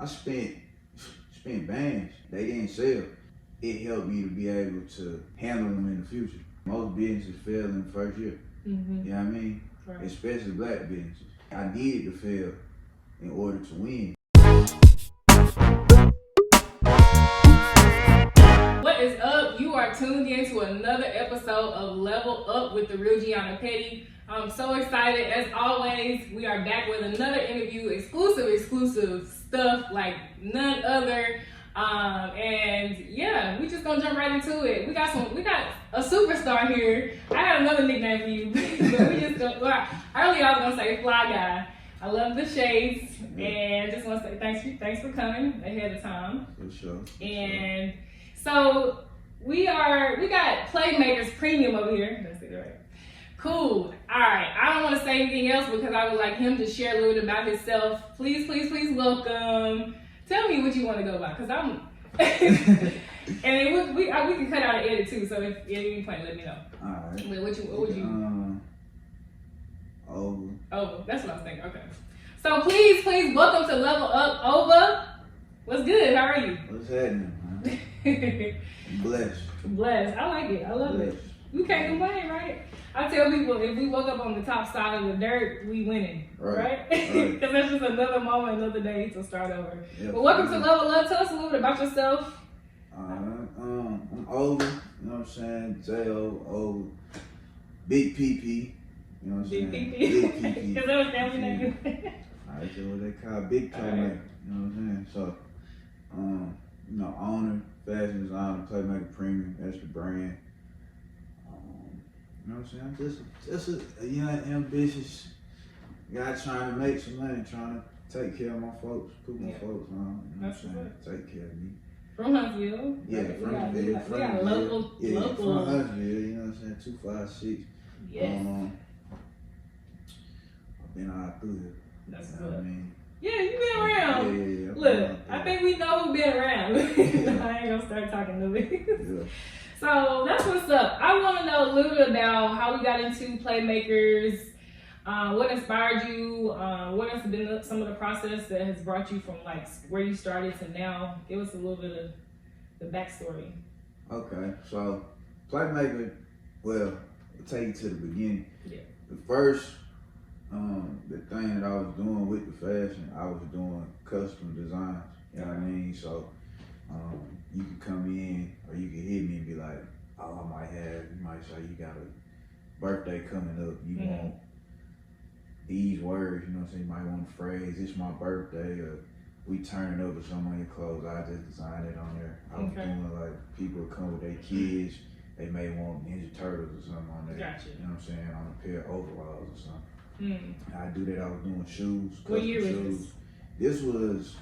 I spent bands. They didn't sell. It helped me to be able to handle them in the future. Most businesses fail in the first year. Mm-hmm. You know what I mean? Right. Especially black businesses. I needed to fail in order to win. What is up? You are tuned in to another episode of Level Up with the Real Jeanna Petty. I'm so excited. As always, we are back with another interview, exclusive stuff like none other. And yeah, we just gonna jump right into it. We got a superstar here. I got another nickname for you, but we just don't. Earlier I was gonna say Fly Guy. I love the shades, and just want to say thanks for coming ahead of time. For sure. And so we got Playmakers Premium over here. That's it, right? Cool. All right. I don't want to say anything else because I would like him to share a little bit about himself. Please welcome. Tell me what you want to go by, cause I'm. And we can cut out an edit too. So if at any point, let me know. All right. Wait, what would you? Over. That's what I was thinking. Okay. So please welcome to Level Up, Over. What's good? How are you? What's happening, man? Blessed. I like it. I love it. You can't complain, right? I tell people if we woke up on the top side of the dirt, we winning, right? Because that's just another moment, another day to start over. Yep. But welcome to Level Up. Tell us a little bit about yourself. I'm Over, you know what I'm saying? J-O, Big PP, you know what I'm saying? Big PP. Because that was family name. That's what they call Big Playmaker, you know what I'm saying? So, owner, fashion designer, Playmaker Premium, that's the brand. You know what I'm saying? Just a young, ambitious guy trying to make some money, trying to take care of my folks, put my folks on, you know what I'm saying? Take care of me. From Huntsville? Yeah, from Huntsville. We got local. From Huntsville, you know what I'm saying? 256. Yes. I've been all through here. That's good. I mean, yeah, you been around. Yeah. Look, I think we know who been around. I ain't gonna start talking to me. Yeah. So that's what's up. I want to know a little bit about how we got into Playmakers. What inspired you? What has been some of the process that has brought you from like where you started to now? Give us a little bit of the backstory. Okay, so Playmaker, well, I'll take you to the beginning. Yeah. The first, the thing that I was doing with the fashion, I was doing custom designs. You know what I mean? So you could come in or you could hit me and be like, oh, you might say you got a birthday coming up. You want these words, you know what I'm saying? You might want a phrase, it's my birthday, or we turn it up with some on your clothes. I just designed it on there. I was doing like people would come with their kids, they may want Ninja Turtles or something on there. Gotcha. You know what I'm saying? On a pair of overalls or something. I do that, I was doing shoes, custom what year shoes. This was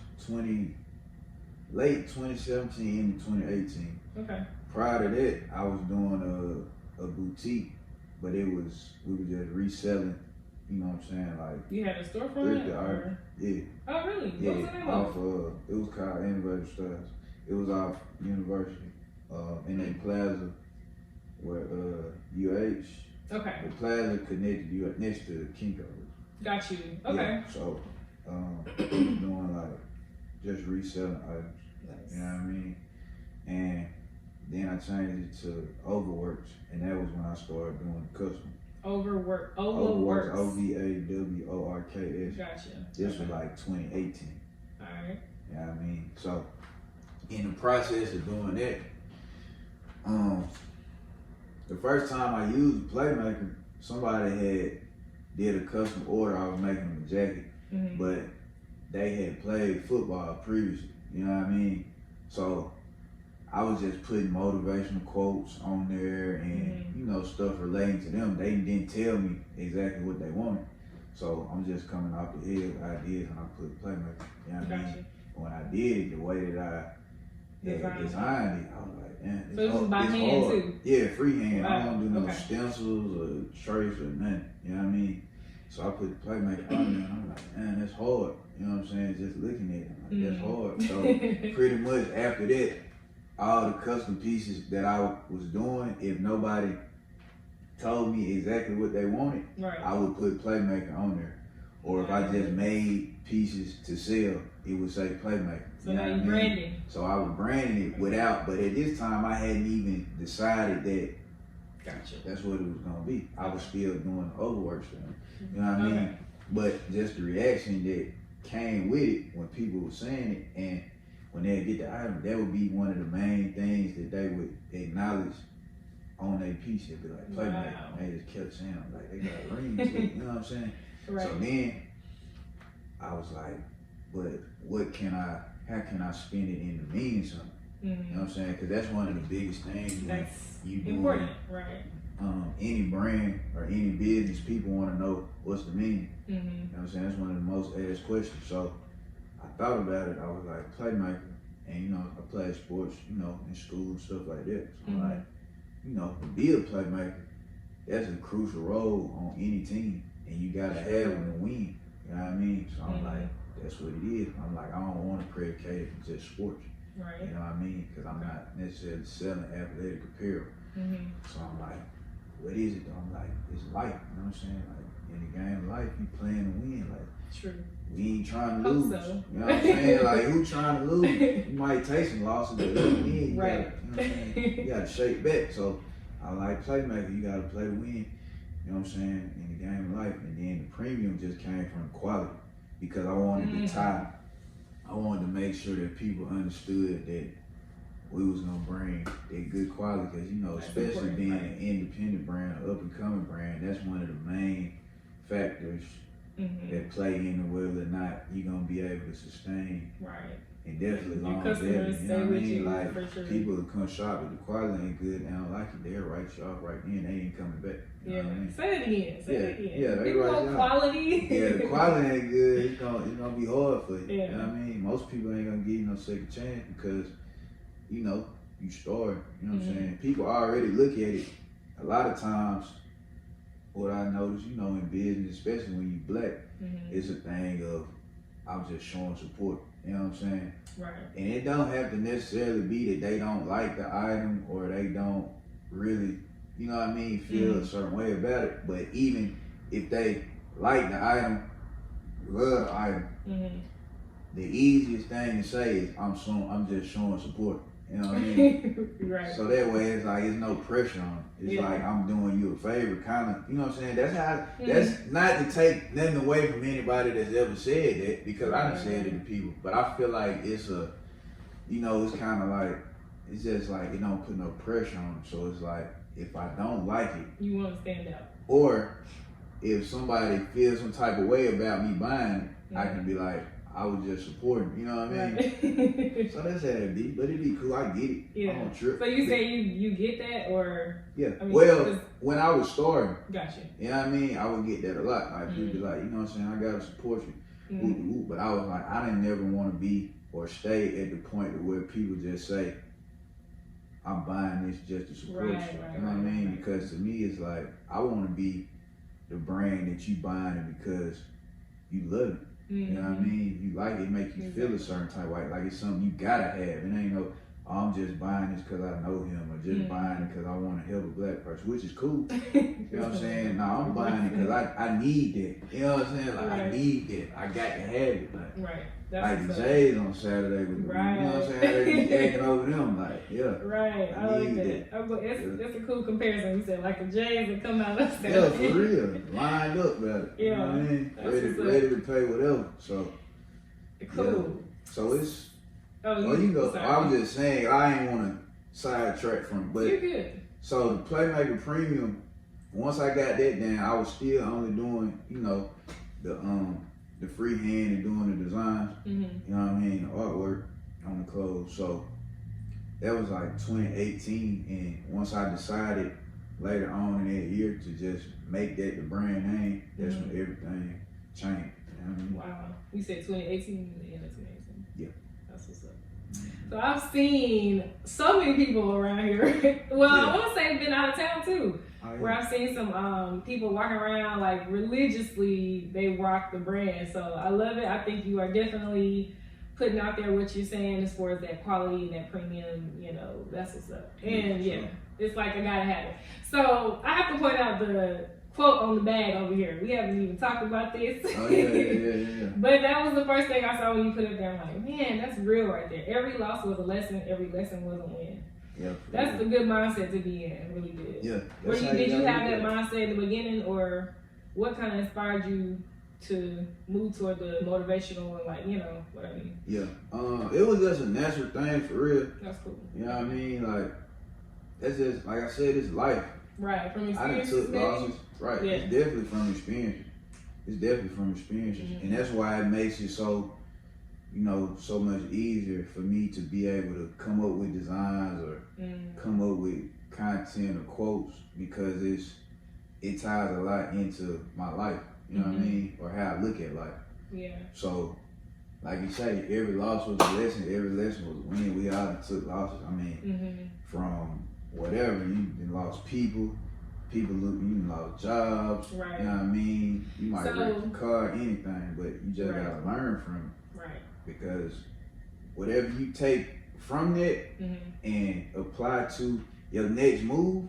late 2017 into 2018. Okay. Prior to that, I was doing a boutique, but we were just reselling. You know what I'm saying? Like you had a storefront? Yeah. Oh really? Yeah. What was the name of it? It was called Anniversary Stores. It was off University, in a plaza where UH. Okay. The plaza connected you next to Kinko's. Got you. Okay. Yeah, so doing like just reselling items. Nice. You know what I mean? And then I changed it to Overworks, and that was when I started doing custom. Overworks. Overworks. OVAWORKS. Gotcha. This was like 2018. All right. You know what I mean? So in the process of doing that, the first time I used Playmaker, somebody did a custom order. I was making them a jacket, but they had played football previously. You know what I mean? So I was just putting motivational quotes on there and stuff relating to them. They didn't tell me exactly what they wanted. So I'm just coming off the head with ideas and I put Playmaker. You know what I mean? When I did it, the way that I designed it, I was like, man, so this is by hand hard. too? Yeah, freehand. Wow. I don't do no stencils or trace or nothing. You know what I mean? So I put the Playmaker on there and I'm like, man, that's hard. You know what I'm saying? Just looking at it, I'm like, that's hard. So pretty much after that, all the custom pieces that I was doing, if nobody told me exactly what they wanted, I would put Playmaker on there. Or if I just made pieces to sell, it would say playmaker. So now you branding. So I was branding it without, but at this time I hadn't even decided that Gotcha. that's what it was gonna be. I was still doing the overwork stuff. You know what I mean? But just the reaction that came with it when people were saying it, and when they get the item, that would be one of the main things that they would acknowledge on their piece. They'd be like, playmaker. Wow. And they just kept saying, like, they got a ring to it. You know what I'm saying? Right. So then I was like, but how can I spin it into meaning something? You know what I'm saying? Because that's one of the biggest things when you do important, right? Any brand or any business, people want to know what's the meaning. Mm-hmm. You know what I'm saying? That's one of the most asked questions. So I thought about it. I was like, playmaker. And, you know, I played sports, you know, in school and stuff like that. So I'm like, you know, to be a playmaker, that's a crucial role on any team. And you got to have them to win. You know what I mean? So I'm like, that's what it is. I'm like, I don't want to predicate it for just sports. Right. You know what I mean? Because I'm not necessarily selling athletic apparel. So I'm like, what is it though? I'm like, it's life. You know what I'm saying? Like, in the game of life, you playing to win. Like, true. We ain't trying to lose. So. You know what I'm saying? Like, who trying to lose? You might take some losses, but win, you right. gotta, you know what I'm saying? You gotta shake back. So I like playmaker. You gotta play to win. You know what I'm saying? In the game of life. And then the premium just came from quality. Because I wanted to tie. I wanted to make sure that people understood that we was gonna bring that good quality. Because, you know, that's especially being an independent brand, an up and coming brand, that's one of the main factors that play into whether or not you're gonna be able to sustain. Right. And definitely Your longevity. customers You know what I mean? you, like for sure. people who come shop, if the quality ain't good, they don't like it, they'll write you off right then. They ain't coming back. You know what I mean? Say it again. Say it again. Yeah, they people write want you off. quality. Yeah, the quality ain't good. It's gonna be hard for you. Yeah. You know what I mean? Most people ain't gonna give you no second chance because, you know, you start. You know what I'm saying? People already look at it. A lot of times, what I notice, you know, in business, especially when you black, it's a thing of I'm just showing support. You know what I'm saying? Right. And it don't have to necessarily be that they don't like the item or they don't really, you know what I mean, feel a certain way about it. But even if they like the item, love the item, the easiest thing to say is I'm just showing support. You know what I mean? Right. So that way it's like it's no pressure on it. It's like I'm doing you a favor, kind of. You know what I'm saying? That's how. That's not to take nothing away from anybody that's ever said that, because I done said it to people. But I feel like it's a, you know, it's kind of like it's just like it don't put no pressure on them. So it's like if I don't like it, you want to stand out. Or if somebody feels some type of way about me buying it, I can be like, I was just supporting, you know what I mean? Right. So that's how it be, but it be cool. I get it. Yeah. I don't trip. So you say you get that, or yeah. I mean, well, when I was starting, gotcha. You know what I mean? I would get that a lot. Like people be like, you know what I'm saying? I gotta support you. But I was like, I didn't never want to be or stay at the point where people just say, I'm buying this just to support you. You know what I mean? Because to me, it's like I want to be the brand that you buying it because you love it. You know what I mean? You like it, make you feel a certain type of way. Like it's something you gotta have. It ain't no, oh, I'm just buying this because I know him, or just buying it because I want to help a black person, which is cool. You know what I'm saying? No, I'm buying it because I need that. You know what I'm saying? Like I need that. I got to have it. Like, like the Jays on Saturday with you know what I'm saying? They be acting over them. Like, yeah. Right. I like that. That's a cool comparison. You said like the Jays that come out of Saturday. Yeah, for real. Lined up about it. You know what I mean? Ready to pay whatever. So cool. Yeah. So it's you go. Sorry. I was just saying I ain't want to sidetrack from, but you're good. So the Playmaker Premium, once I got that down, I was still only doing, you know, the freehand and doing the designs. You know what I mean, the artwork on the clothes. So that was like 2018, and once I decided later on in that year to just make that the brand name, that's when everything changed. You know what I mean? Wow. You said 2018, the end of 2018. Yeah. That's what's up. So I've seen so many people around here. Well, I want to say been out of town too. Where I've seen some people walking around like religiously, they rock the brand. So I love it. I think you are definitely putting out there what you're saying as far as that quality and that premium, you know, that's what's up. And it's like I gotta have it. So I have to point out the quote on the bag over here. We haven't even talked about this. Oh, yeah. But that was the first thing I saw when you put it there. I'm like, man, that's real right there. Every loss was a lesson. Every lesson was a win. Yeah, that's the good mindset to be in. Really good. Yeah. Did you have that mindset in the beginning, or what kind of inspired you to move toward the motivational and, like, you know what I mean? Yeah. It was just a natural thing for real. That's cool. You know what I mean? Like, that's just, like I said, it's life. Right, from experience. I done took losses. Right. Yeah. It's definitely from experience. It's definitely from experiences. Mm-hmm. And that's why it makes it so, you know, so much easier for me to be able to come up with designs or come up with content or quotes, because it ties a lot into my life. You know what I mean? Or how I look at life. Yeah. So, like you say, every loss was a lesson. Every lesson was a win. We all took losses. I mean, from whatever. You lost people. People you lost jobs. Right. You know what I mean? You might wreck the car, anything, but you just right. gotta learn from it. Right. Because whatever you take from that and apply to your next move,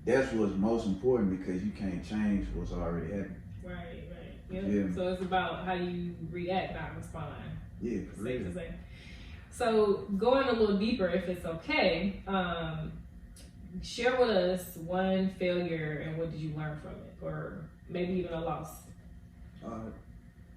that's what's most important, because you can't change what's already happened. Right. Yep. Yeah. So it's about how you react, not respond. Yeah, for real. To say. So going a little deeper, if it's okay, share with us one failure and what did you learn from it, or maybe even a loss. Can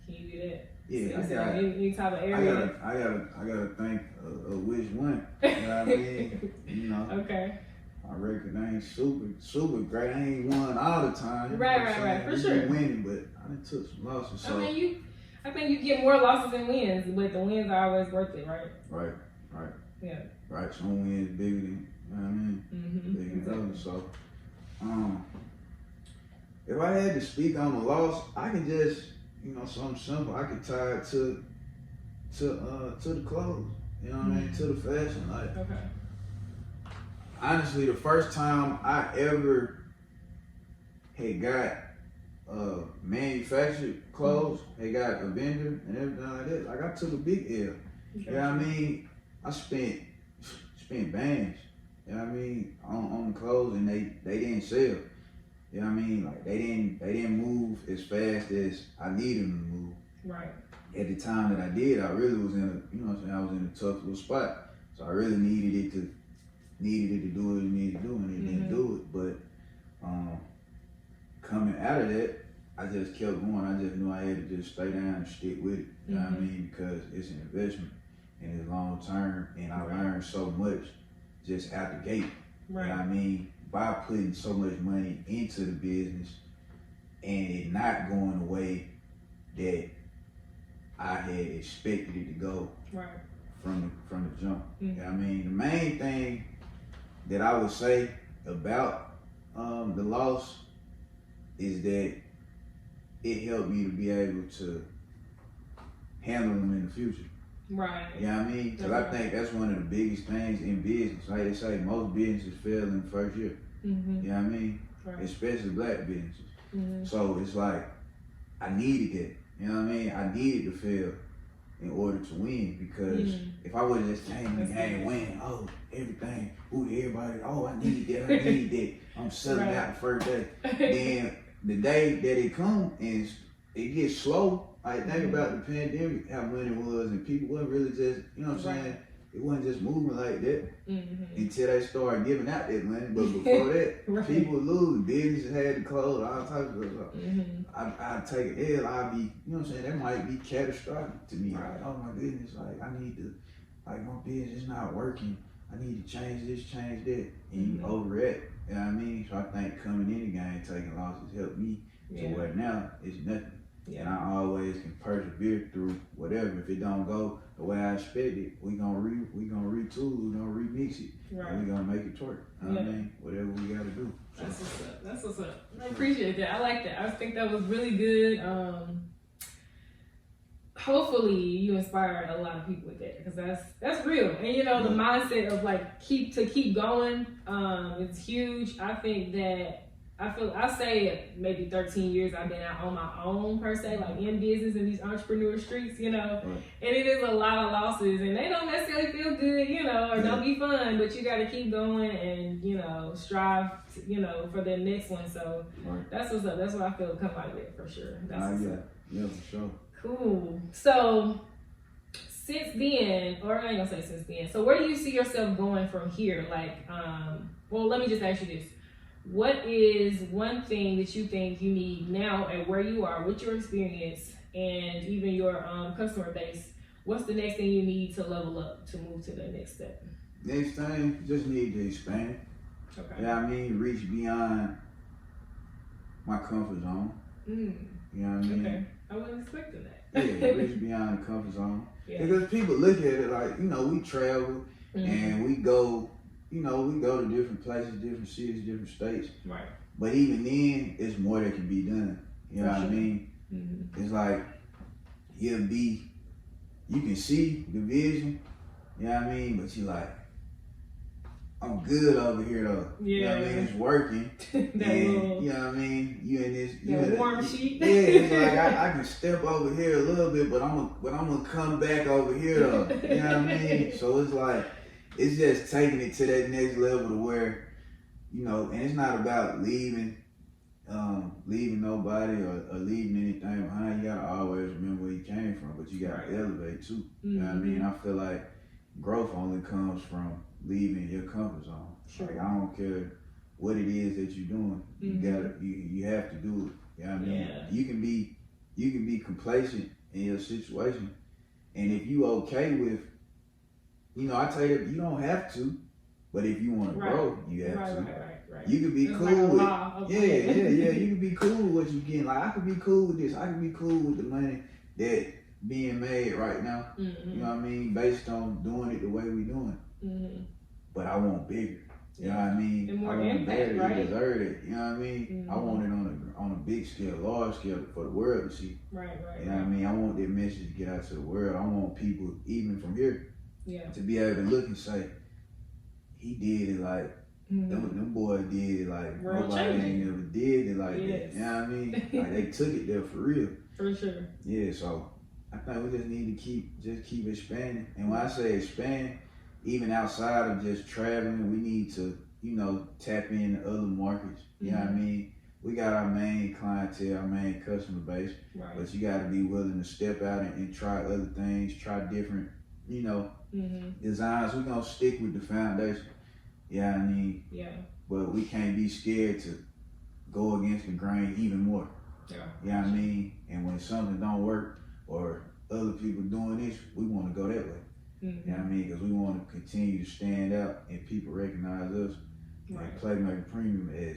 you do that? Yeah, any type of area. I gotta think of which one. You know what I mean? You know. Okay. My record ain't super great. I ain't won all the time. Right. For sure. Winning, but I done took some losses. So. I think you get more losses than wins, but the wins are always worth it, right? Right. Yeah. Right. Some wins bigger than, you know what I mean? Bigger than others. So, if I had to speak on the loss, I can just, you know, something simple. I could tie it to the clothes. You know what I mean? To the fashion. Like, okay. Honestly, the first time I ever had got manufactured clothes, had got a vendor and everything like that, like, I took a big L. Okay. You know what I mean? I spent bands, you know what I mean, on the clothes, and they didn't sell. You know what I mean? Like, they didn't move as fast as I needed them to move. Right. At the time that I did, I really was I was in a tough little spot. So I really needed it to do what it needed to do, and it didn't do it. But coming out of that, I just kept going. I just knew I had to just stay down and stick with it. You know what I mean? Because it's an investment and it's long term, and I learned so much just out the gate. Right. You know what I mean? By putting so much money into the business and it not going the way that I had expected it to go. Right. From the jump. You know what I mean? The main thing that I would say about the loss is that it helped me to be able to handle them in the future. Right. You know what I mean? Because I think that's one of the biggest things in business. Like they say, most businesses fail in the first year. You know what I mean? Right. Especially black businesses. So it's like, I needed that. You know what I mean? I needed to fail in order to win, because if I would have just came in the game and win, everything, everybody, I need that, I'm selling out the first day. Then the day that it comes and it gets slow, like, think about the pandemic, how money was, and people wasn't really just, you know what I'm saying? It wasn't just moving like that until they started giving out that money. But before that, people lose. Businesses had to close, all types of stuff. I'd take an L. I'd be, you know what I'm saying? That might be catastrophic to me. Like, oh my goodness, like, I need to, like, my business is not working. I need to change this, change that. And you overreact. You know what I mean? So I think coming in the game, taking losses helped me to where now it's nothing. Yeah. And I always can persevere through whatever. If it don't go the way I expect it, we gonna retool, we gonna remix it, and we gonna make it twerk. You know what I mean? Whatever we gotta do. So. That's what's up. I appreciate that. I like that. I think that was really good. Hopefully you inspire a lot of people with that, because that's real. And you know, the mindset of like keep going is huge. I think that I say maybe 13 years I've been out on my own per se, like in business in these entrepreneur streets, you know. Right. And it is a lot of losses, and they don't necessarily feel good, you know, or don't be fun. But you got to keep going and strive, for the next one. So that's what's up. That's what I feel come out of it for sure. That's what's up. Yeah, for sure. Cool. So since then, or I ain't gonna say since then. So where do you see yourself going from here? Like, well, let me just ask you this. What is one thing that you think you need now at where you are with your experience and even your customer base? What's the next thing you need to level up to move to the next step? Next thing, just need to expand. Okay. Yeah, I mean, reach beyond my comfort zone. You know what I mean? Okay. I wasn't expecting that. Yeah, reach beyond the comfort zone. Yeah. Because people look at it like, we travel and we go, we go to different places, different cities, different states. Right. But even then, it's more that can be done. You know what I mean? It's like, you can see the vision, you know what I mean? But you're like, I'm good over here though. Yeah. You know what I mean? It's working. You know what I mean? You in this warm sheet. Yeah, it's like I can step over here a little bit, but I'm gonna come back over here though. You know what I mean? So it's like it's just taking it to that next level to where, and it's not about leaving nobody or leaving anything behind. You gotta always remember where you came from, but you gotta elevate too. You know what I mean? I feel like growth only comes from leaving your comfort zone. Sure. Like, I don't care what it is that you're doing. You have to do it. You know what I mean? Yeah. You can be complacent in your situation, and if you okay with, I tell you, you don't have to, but if you want to grow, you have to. Right. You can be it's cool like with You can be cool with what you getting. Like I could be cool with this. I could be cool with the money that being made right now. You know what I mean? Based on doing it the way we doing. But I want bigger. You know what I mean? And more I want impact, better. right? You deserve it. You know what I mean? I want it on a big scale, large scale for the world to see. Right. You know what I mean? I want that message to get out to the world. I want people, even from here, to be able to look and say, he did it like, them boys did it like World nobody changing. ain't ever did it like that. You know what I mean? Like they took it there for real. For sure. Yeah, so I think we just need to keep expanding. And when I say expand, even outside of just traveling, we need to, tap into other markets. You know what I mean? We got our main clientele, our main customer base, but you got to be willing to step out and try other things, try different, designs. We're going to stick with the foundation. You know what I mean? Yeah. But we can't be scared to go against the grain even more. Yeah. You know what I mean? And when something don't work or other people doing this, we want to go that way. You know what I mean? Because we want to continue to stand out and people recognize us and Playmaker Premium as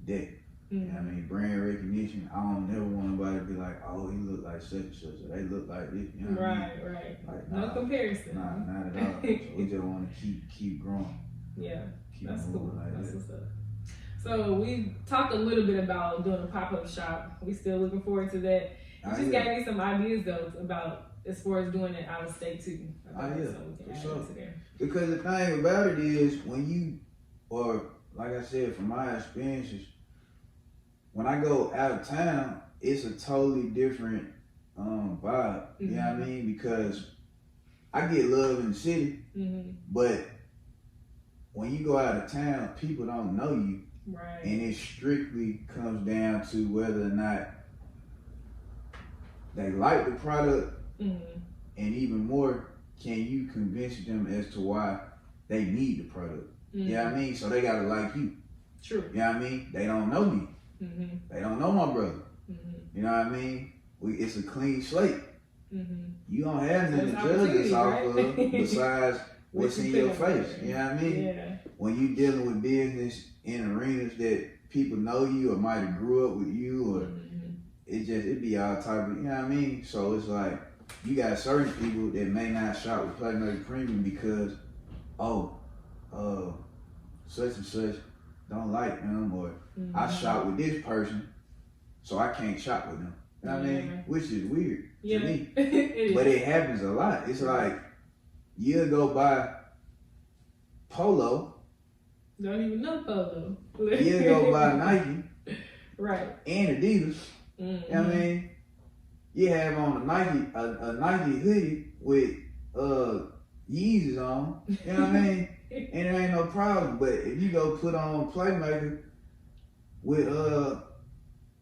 that. You know what I mean? Brand recognition. I don't never want nobody to be like, oh, he look like such and such, or they look like this. You know what I mean? Right. Like, No comparison. Nah, not at all. So we just want to keep growing. Yeah. Keep That's moving cool. like That's that. what's up. So we talked a little bit about doing a pop-up shop. We still looking forward to that. You just gave me some ideas though about as far as doing it out of state too. So we can add it to there. Because the thing about it is or like I said, from my experiences, when I go out of town, it's a totally different vibe. You know what I mean? Because I get love in the city, but when you go out of town, people don't know you. Right. And it strictly comes down to whether or not they like the product, and even more, can you convince them as to why they need the product? You know what I mean? So they gotta like you. True. You know what I mean? They don't know me. They don't know my brother. You know what I mean? It's a clean slate. You don't have nothing to judge us off of besides what's in your face. You know what I mean? Yeah. When you dealing with business in arenas that people know you or might have grew up with you, or it be all type of, you know what I mean? So it's like you got certain people that may not shop with Playmaker Premium because, such and such don't like them, or I shop with this person, so I can't shop with them. You know what I mean? Which is weird to me. But it happens a lot. It's like you'll go buy Polo. Don't even know Polo. You'll go buy Nike, Right. And Adidas. You know what I mean? You have on a Nike hoodie with Yeezys on. You know what I mean? And it ain't no problem. But if you go put on Playmaker with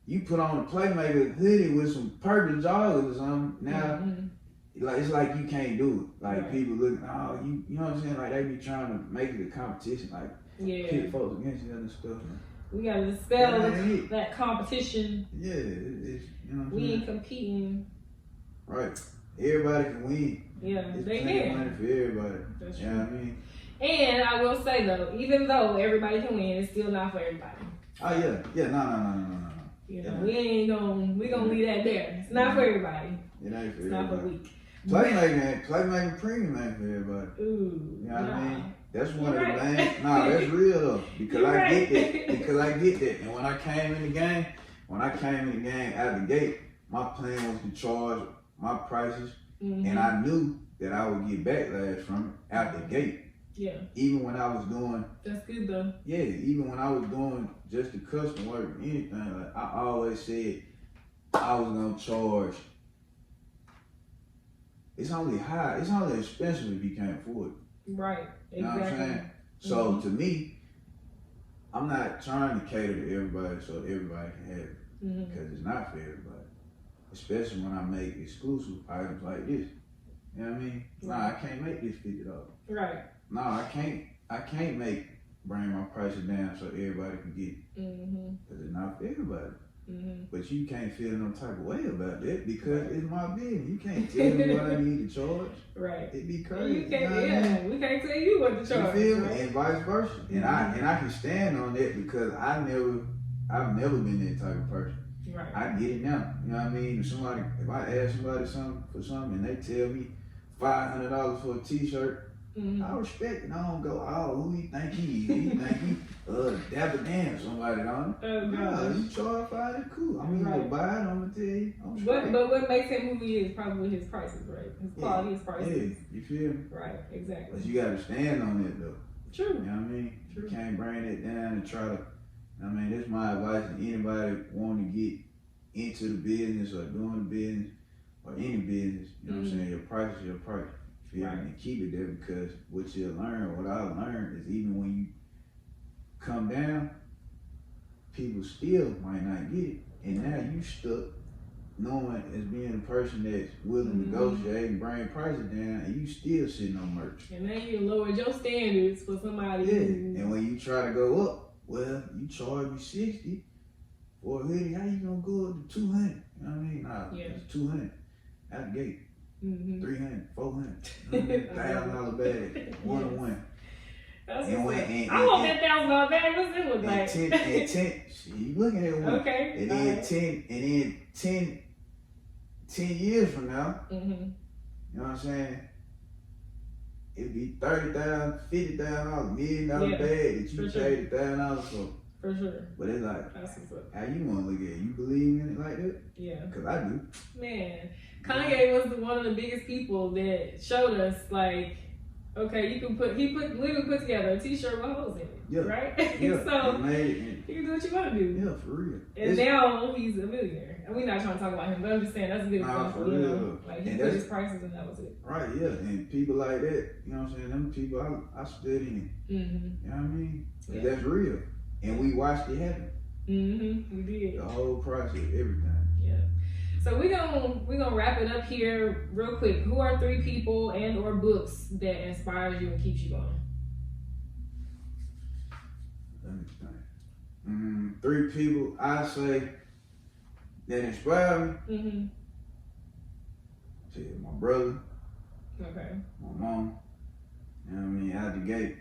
you put on a Playmaker hoodie with some purple joggers or something, now like it's like you can't do it. Like people look, oh, you know what I'm saying? Like they be trying to make it a competition, like pit folks against each other and stuff. We gotta dispel that competition. Yeah, it's you know what we ain't competing. Right. Everybody can win. Yeah, it's they plenty can. of money for everybody. That's you know what I mean? And I will say though, even though everybody can win, it's still not for everybody. Oh yeah, no. You know, we gonna leave that there. It's not for everybody. It ain't for it's everybody. Not for weak. Playmaker premium ain't for everybody. Ooh, you know what I mean? That's one of the main. Nah, that's real though. Because I get that. Because I get that. And when I came in the game out the gate, my plan was to charge my prices, and I knew that I would get backlash from it out the gate. Yeah. Even when I was doing. That's good though. Yeah, even when I was doing just the custom work, anything, like I always said I was gonna charge. It's only expensive if you can't afford it. Right. You know what I'm saying? So to me, I'm not trying to cater to everybody so everybody can have it. Because it's not for everybody. Especially when I make exclusive items like this. You know what I mean? Right. Nah, I can't make this $50. Right. No, I can't bring my prices down so everybody can get it. Because it's not for everybody. But you can't feel no type of way about that because it's my business. You can't tell me what I need to charge. Right. It'd be crazy. You can't, we can't tell you what to charge. You feel me? And vice versa. And I can stand on that because I've never been that type of person. Right. I get it now. You know what I mean? If I ask somebody for something and they tell me $500 for a t-shirt, I respect it. I don't go, oh, who you think he is? You think he Dapper Dan somebody on it? No, you charge $5, cool. I mean, you buy it, I'm gonna tell you. But what makes him who he is probably his prices, right? His quality, his prices. Yeah, you feel me? Right, exactly. But you gotta stand on it though. True. You know what I mean? True. You can't bring it down and try to, I mean, that's my advice to anybody wanting to get into the business or doing the business or any business. You know what I'm saying? Your price is your price. Feel me? And keep it there because what I learned is even when you come down, people still might not get it. And now you stuck knowing as being a person that's willing to negotiate and bring prices down and you still sitting on merch. And then you lowered your standards for somebody. Yeah, and when you try to go up, well, you charge me $60 for a hoodie, how you gonna go up to $200? You know what I mean? Nah, it's $200 out the gate. $300, $400, $1,000 bag, one. That's I want that $1,000 bag. What's it look like? 10, you looking at one. Okay. And then 10 years from now, you know what I'm saying? It'd be $30,000, $50,000, $1 million bag that you paid $1,000 for. For sure. But it's like, how you want to look at it? You believe in it like that? Yeah. Because I do. Man, Kanye was one of the biggest people that showed us, like, okay, he literally put together a t-shirt with holes in it. Yeah. Right? Yeah. So, you can do what you want to do. Yeah, for real. And now he's a millionaire. And we're not trying to talk about him, but I'm just saying that's a good example. For real. Like, he put his prices and that was it. Right, yeah. And people like that, you know what I'm saying? Them people, I study in. You know what I mean? Yeah. That's real. And we watched it happen. We did. The whole process, everything. Yeah. So we're gonna wrap it up here real quick. Who are 3 people and or books that inspires you and keeps you going? Let me think. 3 people I say that inspire me. My brother. Okay. My mom. You know what I mean? Out the gate.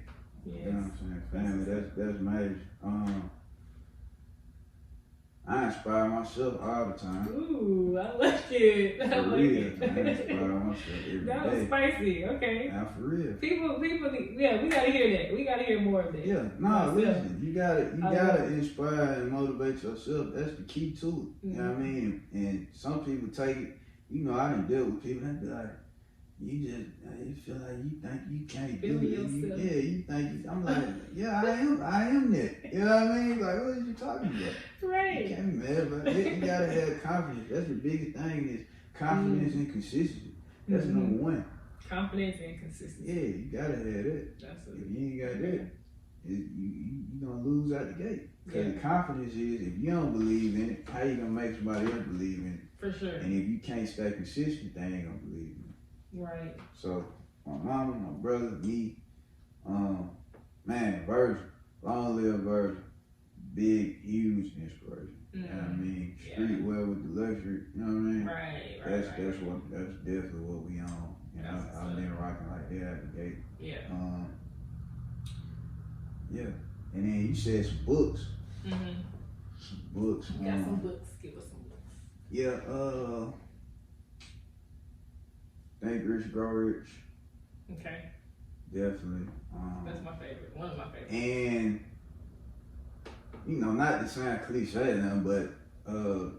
Yes. You know what I'm saying? Family, that's major. I inspire myself all the time. Ooh, I like it. I like it. I inspire myself every day. That was spicy. Okay. Now for real. People, yeah, we gotta hear that. We gotta hear more of that. Yeah, listen, you gotta inspire and motivate yourself. That's the key to it. You know what I mean? And some people take it. You know, I done dealt with people that be like, you feel like you think you can't do Feeling it. yourself. You think I'm like, yeah, I am that. You know what I mean? Like, what are you talking about? Right. You can't be mad about it. You gotta have confidence. That's the biggest thing is confidence and consistency. That's number one. Confidence and consistency. Yeah, you gotta have that. That's If you ain't got that, you gonna lose out the gate. Because confidence is, if you don't believe in it, how you gonna make somebody else believe in it? For sure. And if you can't stay consistent, they ain't gonna believe in it. Right. So my mama, my brother, me, man, Virgil, long live Virgil, big, huge inspiration. You know what I mean? Street well with the luxury, you know what I mean? Right. That's definitely what we on. You know, I've been rocking like that at the gate. Yeah. Yeah. And then you said some books. Some books. You got some books. Give us some books. Yeah, Think Rich, Grow Rich. Okay. Definitely. That's my favorite. One of my favorites. And, you know, not to sound cliche now, but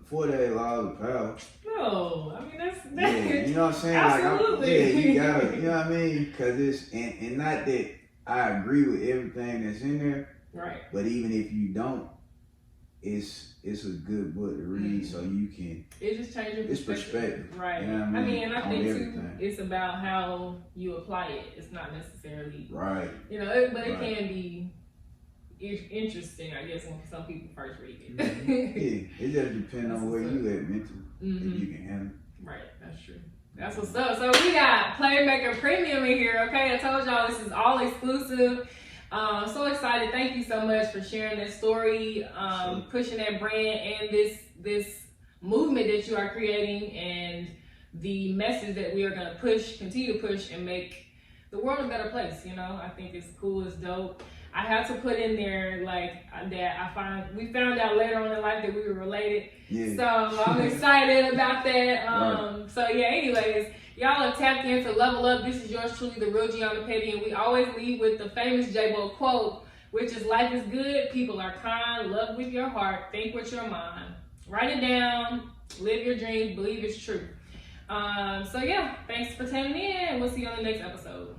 48 Laws of Power. No, I mean, that's Yeah, you know what I'm saying? Absolutely. Like, you gotta, you know what I mean? Because it's, and not that I agree with everything that's in there. Right. But even if you don't, it's a good book to read so you can. It just changes perspective. Right. You know what I mean, and I on think everything. too, it's about how you apply it. It's not necessarily Right. You know, but it can be interesting, I guess, when some people first read it. Yeah, it just depends on where you at mentally. If you can handle it. Right, that's true. That's what's up. So we got Playmaker Premium in here, okay? I told y'all this is all exclusive. So excited. Thank you so much for sharing this story, pushing that brand and this movement that you are creating and the message that we are going to continue to push and make the world a better place. You know, I think it's cool, it's dope. I have to put in there like that we found out later on in life that we were related. Yeah. So I'm excited about that. So yeah, anyways, y'all have tapped in to Level Up. This is yours truly, the Real Jeanna Petty, and we always lead with the famous J-Bo quote, which is life is good, people are kind, love with your heart, think with your mind. Write it down, live your dreams, believe it's true. So yeah, thanks for tuning in. We'll see you on the next episode.